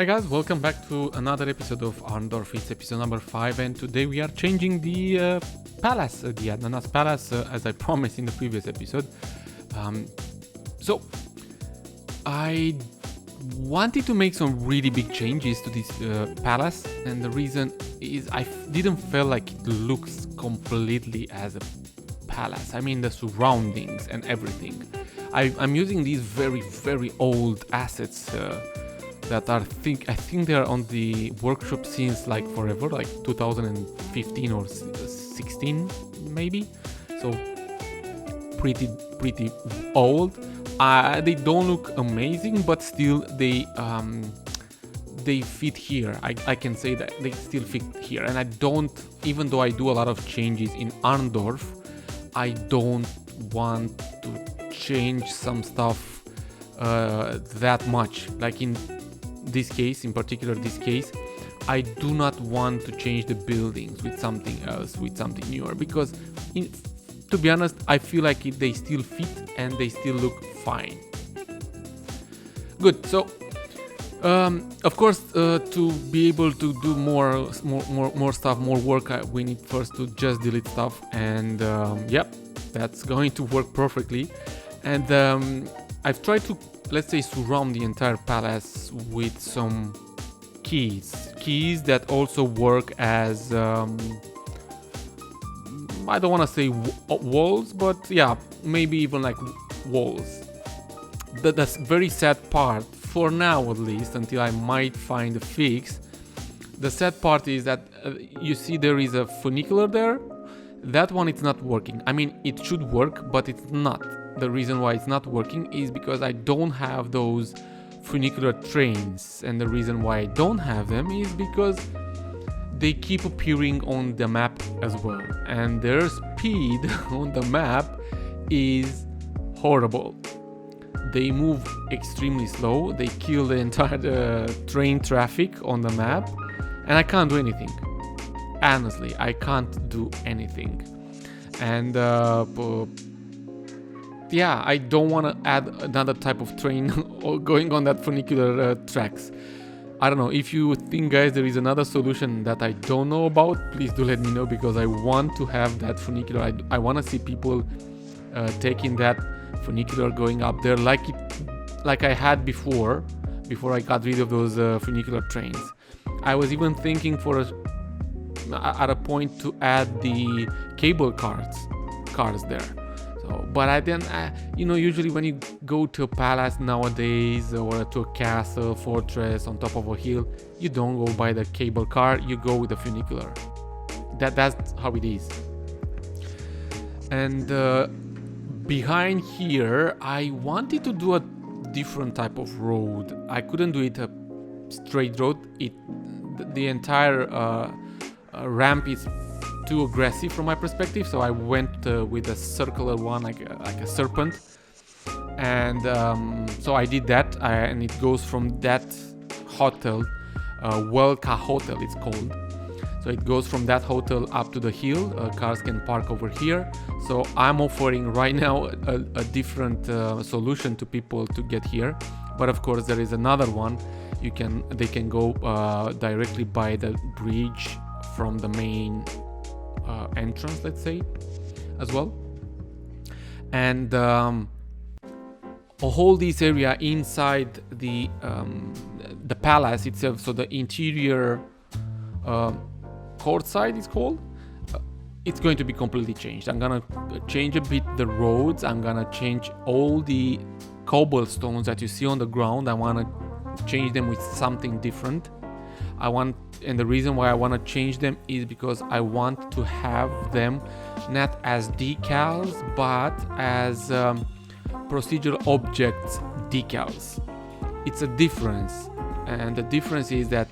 Hi guys, welcome back to another episode of Arndorf. It's episode number 5 and today we are changing the palace, the Ananas Palace, as I promised in the previous episode. So I wanted to make some really big changes to this palace, and the reason is I didn't feel like it looks completely as a palace. I mean the surroundings and everything. I'm using these very old assets that I think they are on the workshop since like forever, like 2015 or 16 maybe, so pretty old. They don't look amazing, but still they fit here. I can say that they still fit here, and I don't, even though I do a lot of changes in Arndorf, I don't want to change some stuff that much. Like in this case, in particular this case, I do not want to change the buildings with something else, with something newer, because to be honest, I feel like they still fit and they still look fine. Good. So of course, to be able to do more stuff, more work, we need first to just delete stuff, and yep, that's going to work perfectly. And I've tried to, let's say, surround the entire palace with some keys that also work as I don't want to say walls, but yeah, maybe even like walls. That's very sad part, for now at least, until I might find a fix. The sad part is that you see there is a funicular there. That one, it's not working. I mean, it should work, but it's not. The reason why it's not working is because I don't have those funicular trains, and the reason why I don't have them is because they keep appearing on the map as well, and their speed on the map is horrible. They move extremely slow, they kill the entire train traffic on the map, and I can't do anything. Honestly, I can't do anything. And yeah, I don't want to add another type of train going on that funicular tracks. I don't know, if you think, guys, there is another solution that I don't know about, please do let me know, because I want to have that funicular. I want to see people taking that funicular going up there like I had before I got rid of those funicular trains. I was even thinking at a point to add the cable cars there. So, but I then, usually when you go to a palace nowadays, or to a castle, fortress on top of a hill, you don't go by the cable car, you go with the funicular. That's how it is. And behind here, I wanted to do a different type of road. I couldn't do it a straight road. The entire ramp is too aggressive from my perspective, so I went with a circular one, like a serpent, and so I did that, and it goes from that hotel, 𝐒𝐿𝐷𝐄 hotel it's called. So it goes from that hotel up to the hill. Cars can park over here. So I'm offering right now a different solution to people to get here, but of course there is another one. They can go directly by the bridge from the main entrance, let's say, as well. And whole this area inside the palace itself, so the interior court side is called, it's going to be completely changed. I'm gonna change a bit the roads. I'm gonna change all the cobblestones that you see on the ground. I want to change them with something different. And the reason why I want to change them is because I want to have them not as decals, but as procedural objects decals. It's a difference, and the difference is that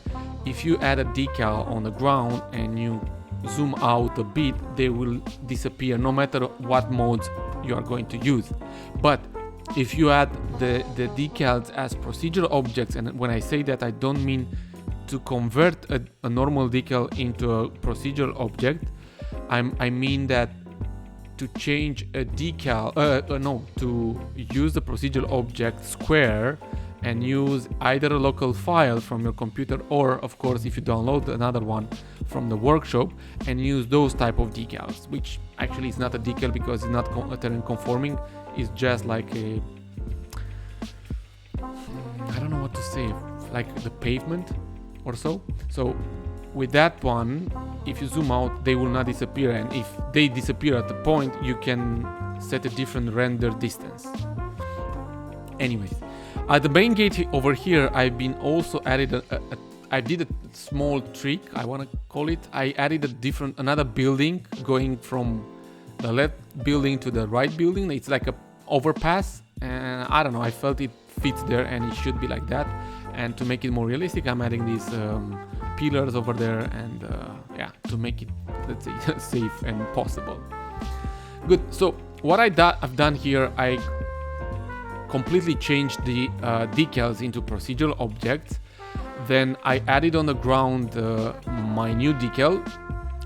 if you add a decal on the ground and you zoom out a bit, they will disappear no matter what modes you are going to use. But if you add the decals as procedural objects, and when I say that, I don't mean to convert a normal decal into a procedural object. I mean that to change a decal, to use the procedural object square and use either a local file from your computer, or of course if you download another one from the workshop, and use those type of decals, which actually is not a decal because it's not terrain conforming. It's just like a, I don't know what to say, like the pavement or so. So with that one, if you zoom out, they will not disappear, and if they disappear at the point, you can set a different render distance. Anyways, at the main gate over here, I've been also added I did a small trick, I want to call it. I added another building going from the left building to the right building. It's like a overpass, and I don't know, I felt it fits there and it should be like that. And to make it more realistic, I'm adding these pillars over there, and yeah, to make it, let's say, safe and possible. Good. So what I've done here, I completely changed the decals into procedural objects. Then I added on the ground my new decal.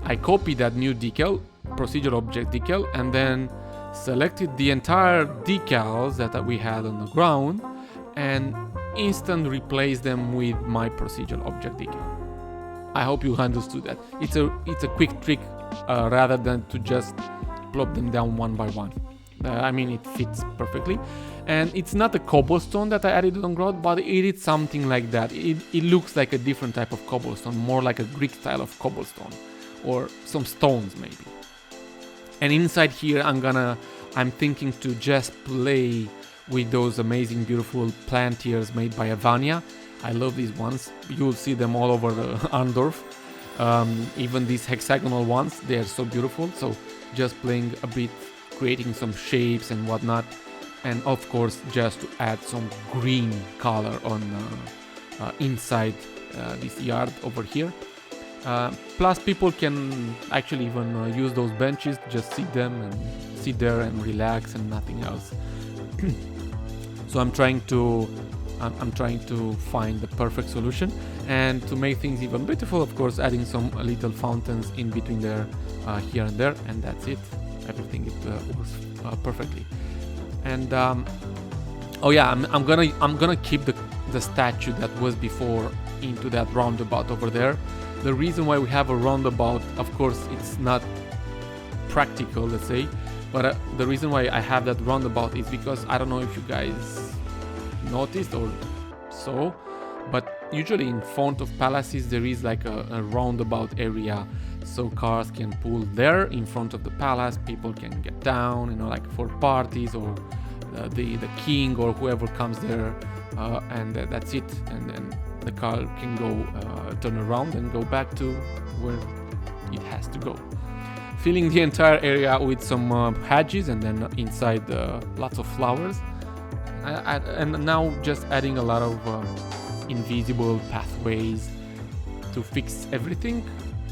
I copied that new decal, procedural object decal, and then selected the entire decals that we had on the ground and instant replace them with my procedural object decal. I hope you understood that. It's a quick trick rather than to just plop them down one by one. I mean, it fits perfectly, and it's not a cobblestone that I added on ground, but it is something like that. It looks like a different type of cobblestone, more like a Greek style of cobblestone, or some stones maybe. And inside here, I'm thinking to just play with those amazing, beautiful plantiers made by Avania. I love these ones. You'll see them all over the Arndorf. Even these hexagonal ones, they are so beautiful. So just playing a bit, creating some shapes and whatnot, and of course just to add some green color on inside this yard over here. Plus people can actually even use those benches, just sit there and relax and nothing else. So I'm trying to find the perfect solution, and to make things even beautiful, of course, adding some little fountains in between there, here and there, and that's it. Everything works perfectly. And oh yeah, I'm gonna keep the statue that was before into that roundabout over there. The reason why we have a roundabout, of course, it's not practical, let's say, but the reason why I have that roundabout is because I don't know if you guys noticed or so, but usually in front of palaces there is like a roundabout area, so cars can pull there in front of the palace, people can get down, you know, like for parties, or the king or whoever comes there, and that's it, and then the car can go turn around and go back to where it has to go, filling the entire area with some hedges, and then inside lots of flowers, and now just adding a lot of invisible pathways to fix everything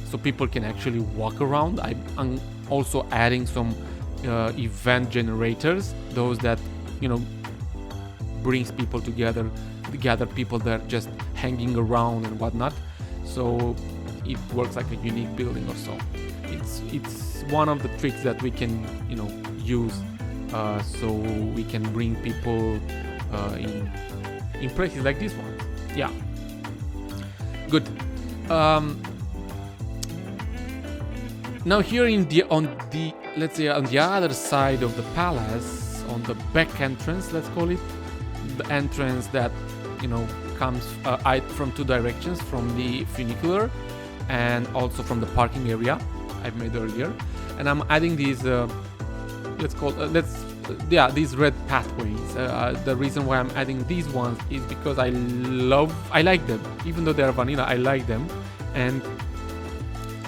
so people can actually walk around. I'm also adding some event generators, those that, you know, brings people together, gather people that are just hanging around and whatnot, so it works like a unique building or so. It's one of the tricks that we can, you know, use so we can bring people in places like this one. Yeah, good. Now here let's say on the other side of the palace, on the back entrance, let's call it, the entrance that, you know, comes from two directions, from the funicular and also from the parking area I've made earlier, and I'm adding these these red pathways. The reason why I'm adding these ones is because I like them, even though they're vanilla, I like them, and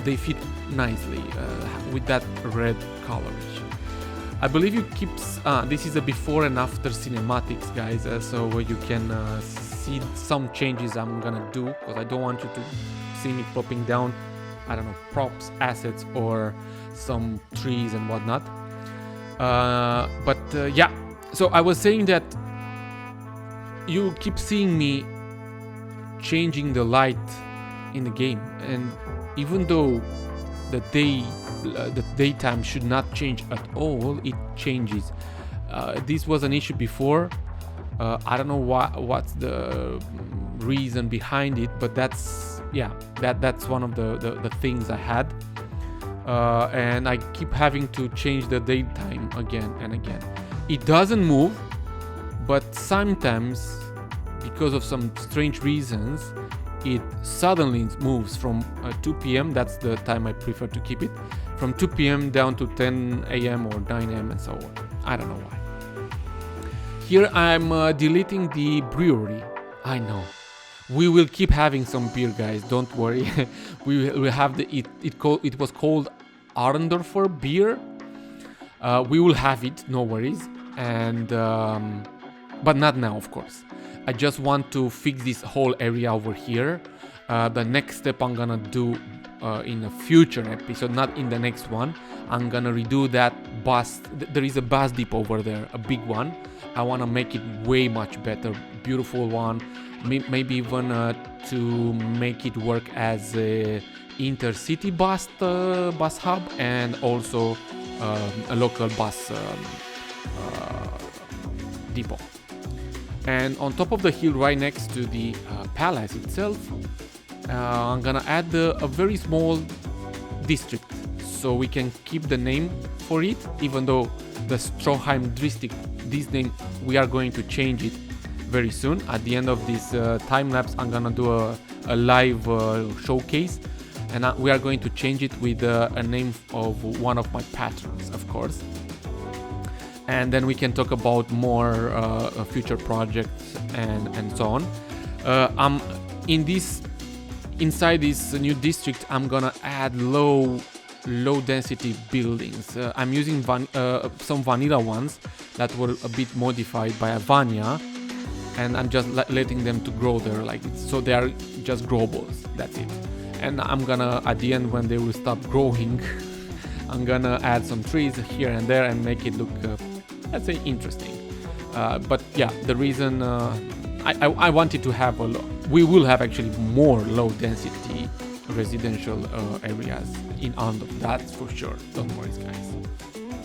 they fit nicely with that red colorage. I believe you keep this is a before and after cinematics, guys, so you can see some changes I'm gonna do, because I don't want you to see me popping down, I don't know, props, assets, or some trees and whatnot. Yeah, so I was saying that you keep seeing me changing the light in the game, and even though the daytime should not change at all, it changes. This was an issue before, I don't know what's the reason behind it, but that's one of the things I had. And I keep having to change the daytime again and again. It doesn't move, but sometimes, because of some strange reasons, it suddenly moves from 2 p.m. That's the time I prefer to keep it, from 2 p.m. down to 10 a.m. or 9 a.m. and so on. I don't know why. Here I'm deleting the brewery. I know. We will keep having some beer, guys. Don't worry. we will have it was called Arndorf beer. We will have it. No worries. And but not now, of course. I just want to fix this whole area over here. The next step I'm gonna do in a future episode, not in the next one. I'm gonna redo that bus. There is a bus depot over there, a big one. I want to make it way much better, beautiful one. Maybe even to make it work as a intercity bus hub, and also a local bus depot. And on top of the hill, right next to the palace itself, I'm gonna add a very small district, so we can keep the name for it, even though the 𝐒𝐔𝐏𝐿𝐴 district, this name, we are going to change it very soon. At the end of this time lapse, I'm gonna do a live showcase, and we are going to change it with a name of one of my patrons, of course. And then we can talk about more future projects and so on. Inside this new district, I'm gonna add low density buildings. I'm using some vanilla ones that were a bit modified by Avania, and I'm just letting them to grow there like this. So they are just grow balls, that's it. And I'm gonna, at the end, when they will stop growing, I'm gonna add some trees here and there and make it look, let's say, interesting. But yeah, the reason I wanted to have we will have actually more low density residential areas in Arndorf, that's for sure. Don't worry, guys.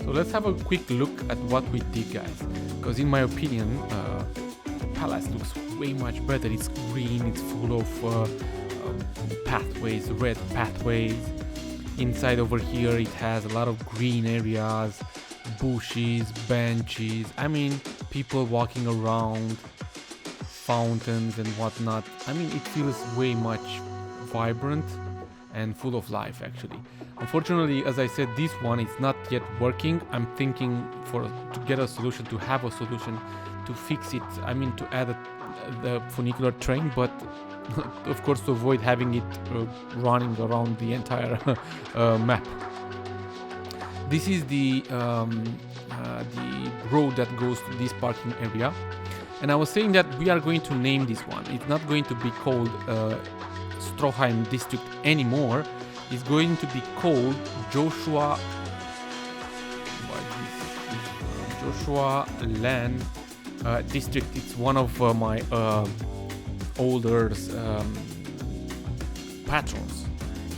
So let's have a quick look at what we did, guys, because in my opinion, palace looks way much better. It's green, it's full of pathways, red pathways. Inside over here it has a lot of green areas, bushes, benches, I mean people walking around, fountains and whatnot. I mean, it feels way much vibrant and full of life, actually. Unfortunately, as I said, this one is not yet working. I'm thinking to get a solution, to have a solution to fix it. I mean, to add the funicular train, but of course to avoid having it running around the entire map. This is the road that goes to this parking area, and I was saying that we are going to name this one. It's not going to be called 𝐒𝐏𝐿𝐴 district anymore. It's going to be called Joshua Land district. It's one of my older patrons.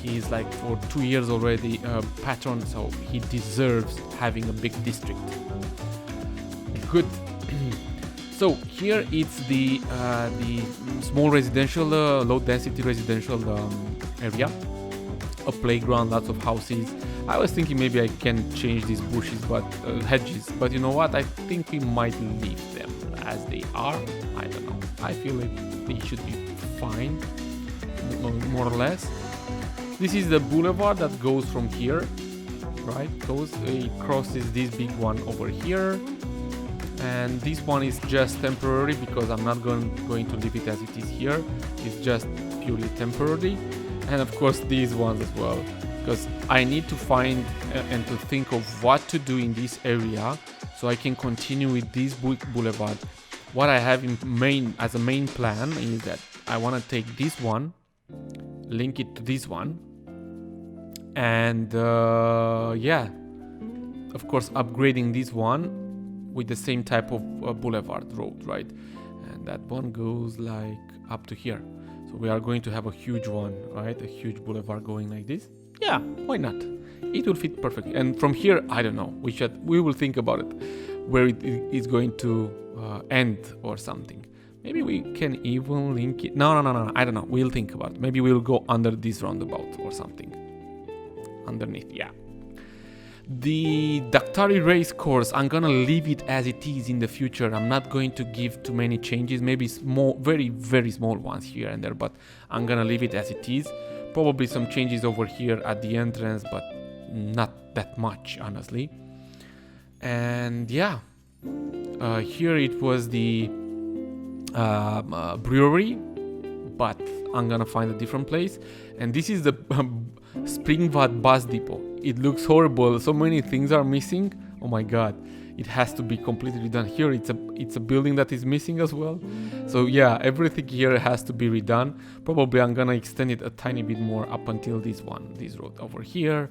He's like for 2 years already patron, so he deserves having a big district. Good. So here it's the small residential, low density residential area, a playground, lots of houses. I was thinking maybe I can change these bushes, but hedges, but you know what? I think we might leave them as they are. I don't know. I feel like they should be fine, more or less. This is the boulevard that goes from here, right? It crosses this big one over here. And this one is just temporary because I'm not going to leave it as it is here. It's just purely temporary. And of course these ones as well, because I need to find and to think of what to do in this area so I can continue with this boulevard. What I have as a main plan is that I want to take this one, link it to this one, and yeah, of course upgrading this one with the same type of boulevard road, right? And that one goes like up to here. So we are going to have a huge one, right? A huge boulevard going like this. Yeah, why not? It will fit perfectly. And from here, I don't know. We will think about it, where it is going to end or something. Maybe we can even link it. No, I don't know. We'll think about it. Maybe we'll go under this roundabout or something. Underneath, yeah. The Daktari race course, I'm gonna leave it as it is in the future. I'm not going to give too many changes. Maybe small, very, very small ones here and there, but I'm gonna leave it as it is. Probably some changes over here at the entrance, but not that much, honestly. And yeah, here it was the brewery, but I'm gonna find a different place. And this is the Springvad bus depot. It looks horrible. So many things are missing. Oh my god, it has to be completely redone. Here it's a building that is missing as well. So yeah, everything here has to be redone. Probably I'm gonna extend it a tiny bit more up until this road over here.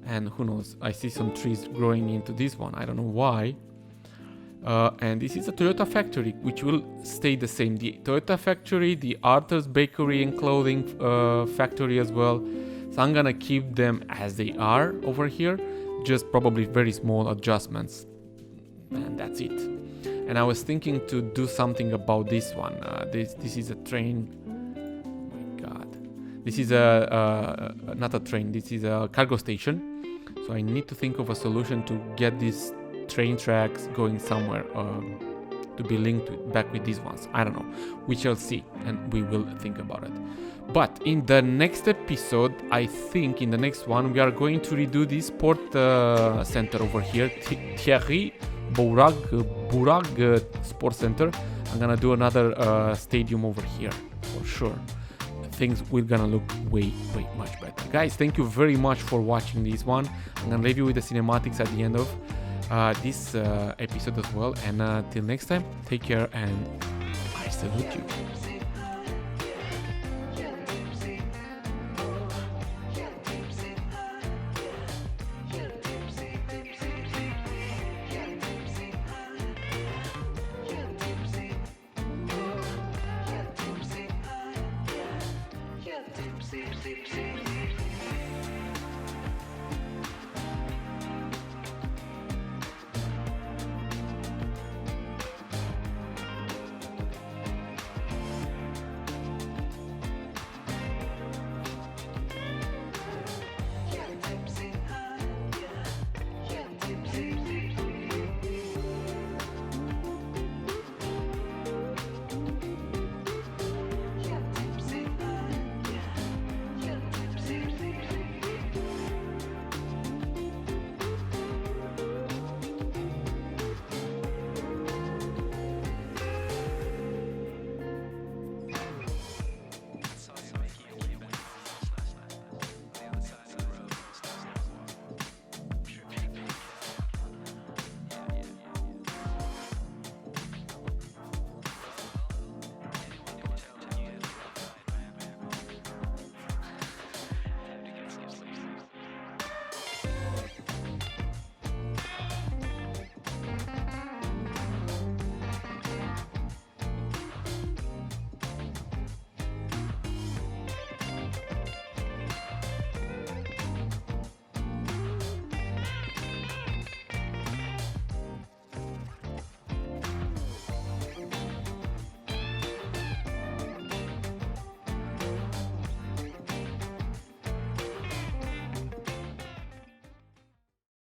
And who knows, I see some trees growing into this one. I don't know why. And this is a Toyota factory, which will stay the same. The Toyota factory, the Arthur's bakery and clothing factory as well. So I'm gonna keep them as they are over here, just probably very small adjustments, and that's it. And I was thinking to do something about this one. This is a train. Oh my god, this is not a train. This is a cargo station. So I need to think of a solution to get these train tracks going somewhere to be linked back with these ones. I don't know. We shall see, and we will think about it. But in the next episode, I think in the next one, we are going to redo this sport center over here, 𝐒𝐇𝐀𝐍𝐍𝐄𝐋 Sport Center. I'm gonna do another stadium over here for sure. Things will gonna look way much better. Guys, thank you very much for watching this one. I'm gonna leave you with the cinematics at the end of this episode as well. And till next time, take care and I salute you. 𝐂𝐇𝐀𝐍𝐍𝐄𝐋